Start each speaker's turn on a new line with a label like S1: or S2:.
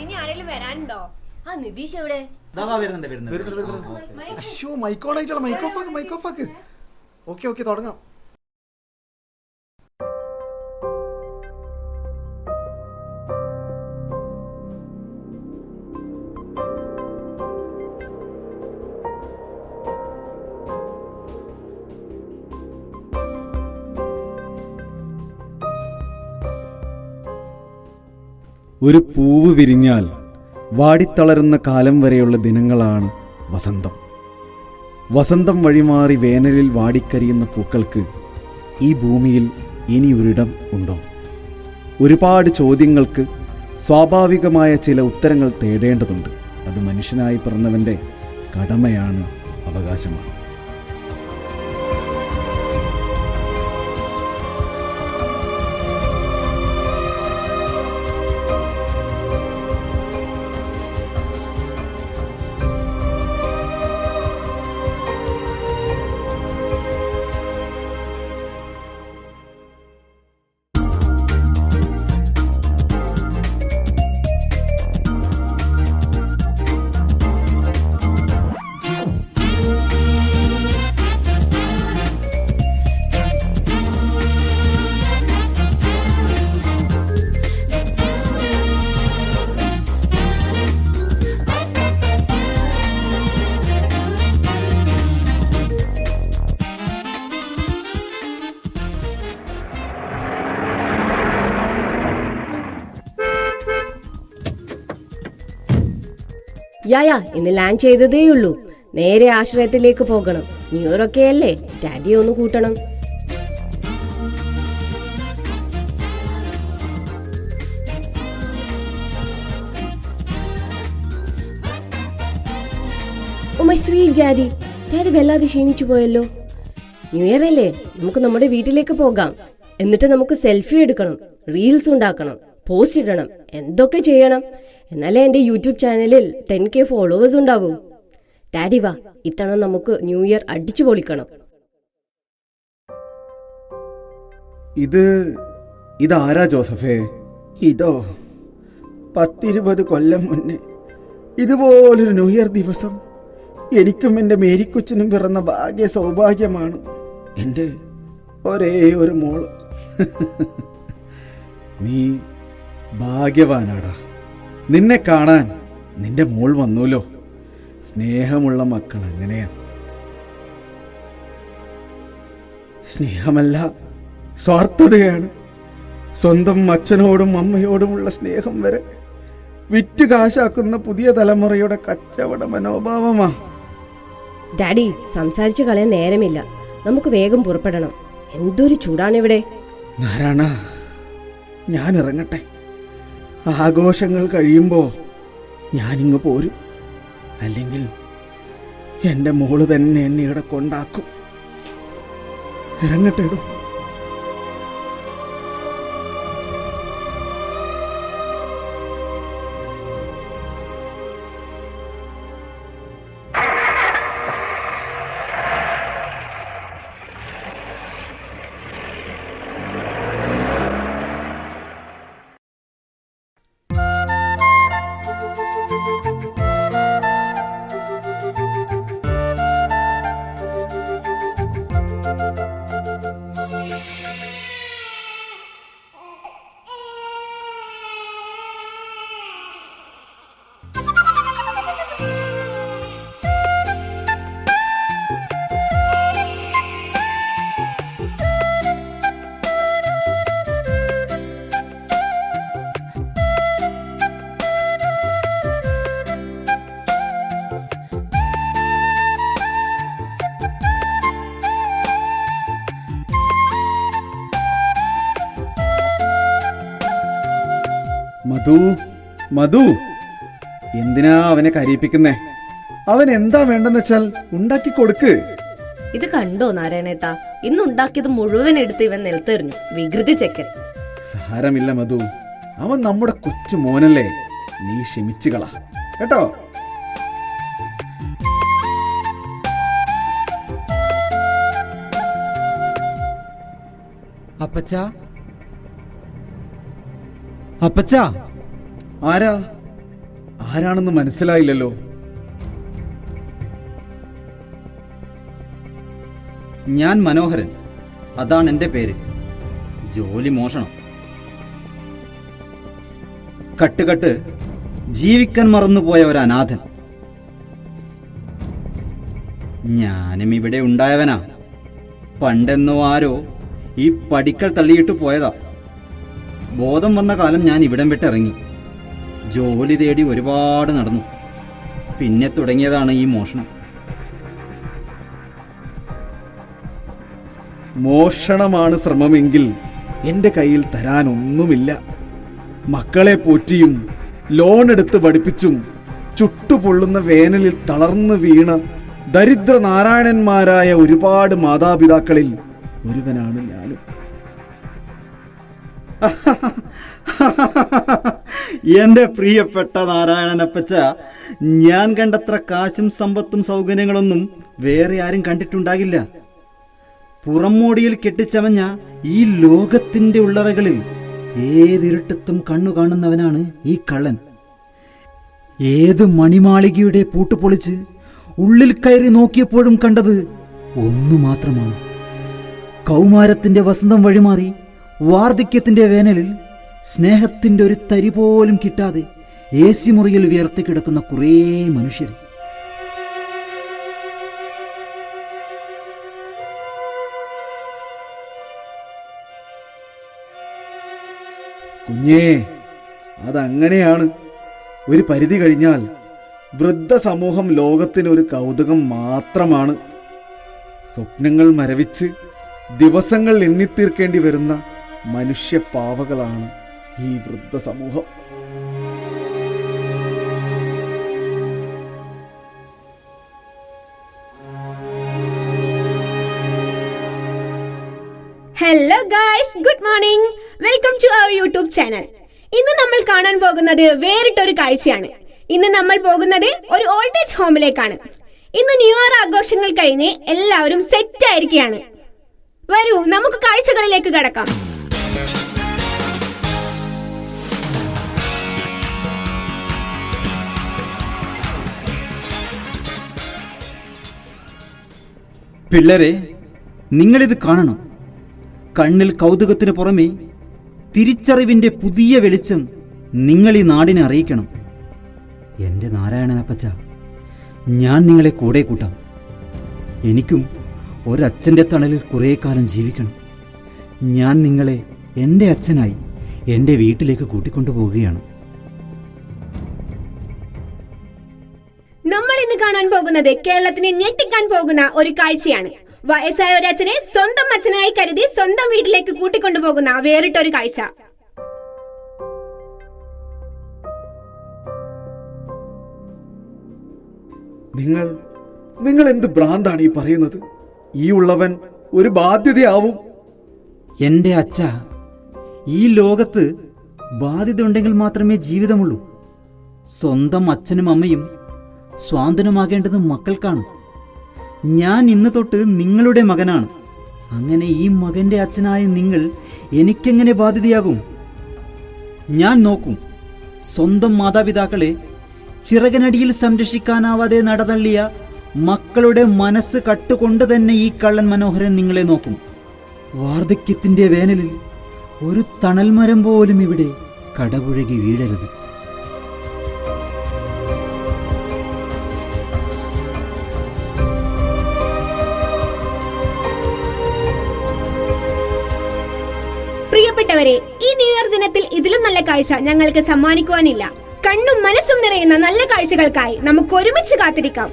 S1: ഇനി ആരെങ്കിലും വരാനുണ്ടോ?
S2: ആ നിതീഷ് എവിടെ?
S3: മൈക്ക് ഓഫ് ആക്ക്. ഓക്കെ തുടങ്ങാം.
S4: ഒരു പൂവ് വിരിഞ്ഞാൽ വാടിത്തളരുന്ന കാലം വരെയുള്ള ദിനങ്ങളാണ് വസന്തം. വസന്തം വഴിമാറി വേനലിൽ വാടിക്കരിയുന്ന പൂക്കൾക്ക് ഈ ഭൂമിയിൽ ഇനിയൊരിടം ഉണ്ടോ? ഒരുപാട് ചോദ്യങ്ങൾക്ക് സ്വാഭാവികമായ ചില ഉത്തരങ്ങൾ തേടേണ്ടതുണ്ട്. അത് മനുഷ്യനായി പിറന്നവൻ്റെ കടമയാണ്, അവകാശമാണ്.
S2: യാ ഇന്ന് ലാൻഡ് ചെയ്തതേയുള്ളൂ. നേരെ ആശ്രയത്തിലേക്ക് പോകണം. ന്യൂ ഇയർ ഒക്കെ അല്ലേ, ഡാഡിയെ ഒന്ന് കൂട്ടണം. Oh my sweet daddy. Daddy വല്ലാതെ ക്ഷീണിച്ചു പോയല്ലോ. ന്യൂ ഇയർ അല്ലേ, നമുക്ക് നമ്മുടെ വീട്ടിലേക്ക് പോകാം. എന്നിട്ട് നമുക്ക് സെൽഫി എടുക്കണം, റീൽസ് ഉണ്ടാക്കണം, പോസ്റ്റ് ഇടണം, എന്തൊക്കെ ചെയ്യണം. എന്നാലേ എൻ്റെ യൂട്യൂബ് ചാനലിൽ 10K ഫോളോവേഴ്സ് ഉണ്ടാവൂ. ഡാഡി വാ, ഇത്തവണ നമുക്ക് ന്യൂ ഇയർ അടിച്ചു പൊളിക്കണം.
S4: ഇതാരാ ജോസഫേ?
S3: ഇതോ 10-20 കൊല്ലം മുന്നേ ഇതുപോലൊരു ന്യൂ ഇയർ ദിവസം എനിക്കും എൻ്റെ മേരിക്കൊച്ചിനും പിറന്ന ഭാഗ്യ സൗഭാഗ്യമാണ്. എൻ്റെ ഒരേ ഒരു മോള്.
S4: നീ ഭാഗ്യവാനാടാ. നിന്നെ കാണാൻ നിന്റെ മോൾ വന്നൂലോ. സ്നേഹമുള്ള മക്കൾ അങ്ങനെയാ.
S3: സ്നേഹമല്ല, സ്വാർത്ഥതയാണ്. സ്വന്തം അച്ഛനോടും അമ്മയോടുമുള്ള സ്നേഹം വരെ വിറ്റ് കാശാക്കുന്ന പുതിയ തലമുറയുടെ കച്ചവട മനോഭാവമാ.
S2: ഡാഡി, സംസാരിച്ചു കളയാൻ നേരമില്ല. നമുക്ക് വേഗം പുറപ്പെടണം. എന്തൊരു ചൂടാണിവിടെ.
S3: നാരായണ, ഞാൻ ഇറങ്ങട്ടെ. ആഘോഷങ്ങൾ കഴിയുമ്പോൾ ഞാനിങ്ങ് പോരും. അല്ലെങ്കിൽ എൻ്റെ മോള് തന്നെ എന്നെ ഇവിടെ കൊണ്ടാക്കും. ഇറങ്ങട്ടെടോ.
S4: മധു, എന്തിനാ അവനെ കരയിപ്പിക്കുന്നേ? അവൻ എന്താ വേണ്ടെന്ന് വെച്ചാൽ ഉണ്ടാക്കി കൊടുക്ക്.
S2: ഇത് കണ്ടോ നാരായണേട്ടാ, ഇന്നുണ്ടാക്കിയത് മുഴുവൻ എടുത്ത് ഇവൻ നിലത്തെറിഞ്ഞു. വികൃതി ചെക്കൻ.
S4: സാരമില്ല മധു, അവൻ നമ്മുടെ കൊച്ചു മോനല്ലേ. നീ ക്ഷമിച്ചുകളാ കേട്ടോ.
S5: അപ്പച്ചാ, അപ്പച്ചാ.
S4: ആരാ? ആരാണെന്ന് മനസ്സിലായില്ലല്ലോ.
S1: ഞാൻ മനോഹരൻ, അതാണ് എൻ്റെ പേര്. ജോലി മോഷണം. കട്ടുകട്ട് ജീവിക്കാൻ മറന്നുപോയ ഒരു അനാഥൻ. ഞാനും ഇവിടെ ഉണ്ടായവനാ. പണ്ടെന്നോ ആരോ ഈ പടിക്കൽ തള്ളിയിട്ട് പോയതാ. ബോധം വന്ന കാലം ഞാൻ ഇവിടം വിട്ടിറങ്ങി. ജോലി തേടി ഒരുപാട് നടന്നു. പിന്നെ തുടങ്ങിയതാണ് ഈ മോഷണം.
S4: മോഷണമാണ് ശ്രമമെങ്കിൽ എൻ്റെ കയ്യിൽ തരാനൊന്നുമില്ല. മക്കളെ പോറ്റിയും ലോൺ എടുത്ത് പഠിപ്പിച്ചും ചുട്ടുപൊള്ളുന്ന വേനലിൽ തളർന്നു വീണ ദരിദ്ര നാരായണന്മാരായ ഒരുപാട് മാതാപിതാക്കളിൽ ഒരുവനാണ് ഞാനും.
S1: എൻ്റെ പ്രിയപ്പെട്ട നാരായണനപ്പച്ച, ഞാൻ കണ്ടത്ര കാശും സമ്പത്തും സൗകര്യങ്ങളൊന്നും വേറെ ആരും കണ്ടിട്ടുണ്ടാകില്ല. പുറമോടിയിൽ കെട്ടിച്ചമഞ്ഞ ഈ ലോകത്തിന്റെ ഉള്ളറകളിൽ ഏതിരുട്ടത്തും കണ്ണു കാണുന്നവനാണ് ഈ കള്ളൻ. ഏത് മണിമാളികയുടെ പൂട്ടുപൊളിച്ച് ഉള്ളിൽ കയറി നോക്കിയപ്പോഴും കണ്ടത് ഒന്നു മാത്രമാണ്. കൗമാരത്തിന്റെ വസന്തം വഴിമാറി വാർദ്ധക്യത്തിന്റെ വേനലിൽ സ്നേഹത്തിന്റെ ഒരു തരി പോലും കിട്ടാതെ AC മുറിയിൽ വിയർത്തി കിടക്കുന്ന കുറേ മനുഷ്യർ.
S4: കുഞ്ഞേ, അതങ്ങനെയാണ്. ഒരു പരിധി കഴിഞ്ഞാൽ വൃദ്ധസമൂഹം ലോകത്തിനൊരു കൗതുകം മാത്രമാണ്. സ്വപ്നങ്ങൾ മരവിച്ച് ദിവസങ്ങൾ എണ്ണിത്തീർക്കേണ്ടി വരുന്ന മനുഷ്യപ്പാവകളാണ് ഈ വൃദ്ധസമൂഹം.
S5: Hello guys, good morning. Welcome to our YouTube channel. ഇന്ന് നമ്മൾ കാണാൻ പോകുന്നത് വേറിട്ടൊരു കാഴ്ചയാണ്. ഇന്ന് നമ്മൾ പോകുന്നത് ഒരു ഓൾഡ് ഏജ് ഹോമിലേക്കാണ്. ഇന്ന് ന്യൂ ഇയർ ആഘോഷങ്ങൾ കഴിഞ്ഞ് എല്ലാവരും സെറ്റ് ആയിരിക്കുകയാണ്. വരൂ, നമുക്ക് കാഴ്ചകളിലേക്ക് കടക്കാം.
S1: പിള്ളേരെ, നിങ്ങളിത് കാണണം. കണ്ണിൽ കൗതുകത്തിന് പുറമെ തിരിച്ചറിവിന്റെ പുതിയ വെളിച്ചം നിങ്ങൾ ഈ നാടിനെ അറിയിക്കണം. എൻ്റെ നാരായണനപ്പച്ച, ഞാൻ നിങ്ങളെ കൂടെ കൂട്ടാം. എനിക്കും ഒരച്ഛൻ്റെ തണലിൽ കുറേ കാലം ജീവിക്കണം. ഞാൻ നിങ്ങളെ എൻ്റെ അച്ഛനായി എൻ്റെ വീട്ടിലേക്ക് കൂട്ടിക്കൊണ്ടുപോവുകയാണ്.
S5: നമ്മൾ ഇന്ന് കാണാൻ പോകുന്നത് കേരളത്തിനെ ഞെട്ടിക്കാൻ പോകുന്ന ഒരു കാഴ്ചയാണ്. വയസ്സായ ഒരു അച്ഛനെ സ്വന്തം അച്ഛനായി കരുതി സ്വന്തം വീട്ടിലേക്ക് കൂട്ടിക്കൊണ്ടുപോകുന്ന വേറിട്ടൊരു കാഴ്ച.
S4: നിങ്ങൾ എന്ത് ഭ്രാന്താണ് ഈ പറയുന്നത്? ഈ ഉള്ളവൻ ഒരു ബാധ്യതയാവും.
S1: എൻ്റെ അച്ഛ, ഈ ലോകത്ത് ബാധ്യത ഉണ്ടെങ്കിൽ മാത്രമേ ജീവിതമുള്ളൂ. സ്വന്തം അച്ഛനും അമ്മയും സ്വാതന്ത്ര്യമാകേണ്ടത് മക്കൾക്കാണ്. ഞാൻ ഇന്ന് തൊട്ട് നിങ്ങളുടെ മകനാണ്. അങ്ങനെ ഈ മകന്റെ അച്ഛനായ നിങ്ങൾ എനിക്കെങ്ങനെ ബാധ്യതയാകും? ഞാൻ നോക്കും. സ്വന്തം മാതാപിതാക്കളെ ചിറകനടിയിൽ സംരക്ഷിക്കാനാവാതെ നടതള്ളിയ മക്കളുടെ മനസ്സ് കട്ടുകൊണ്ട് തന്നെ ഈ കള്ളൻ മനോഹരൻ നിങ്ങളെ നോക്കും. വാർദ്ധക്യത്തിന്റെ വേനലിൽ ഒരു തണൽമരം പോലും ഇവിടെ കടപുഴകി വീഴരുത്.
S5: പ്രിയപ്പെട്ടവരെ, ഈ ന്യൂ ഇയർ ദിനത്തിൽ ഇതിലും നല്ല കാഴ്ച ഞങ്ങൾക്ക് സമ്മാനിക്കുവാനില്ല. കണ്ണും മനസ്സും നിറയുന്ന നല്ല കാഴ്ചകൾക്കായി നമുക്ക് ഒരുമിച്ച് കാത്തിരിക്കാം.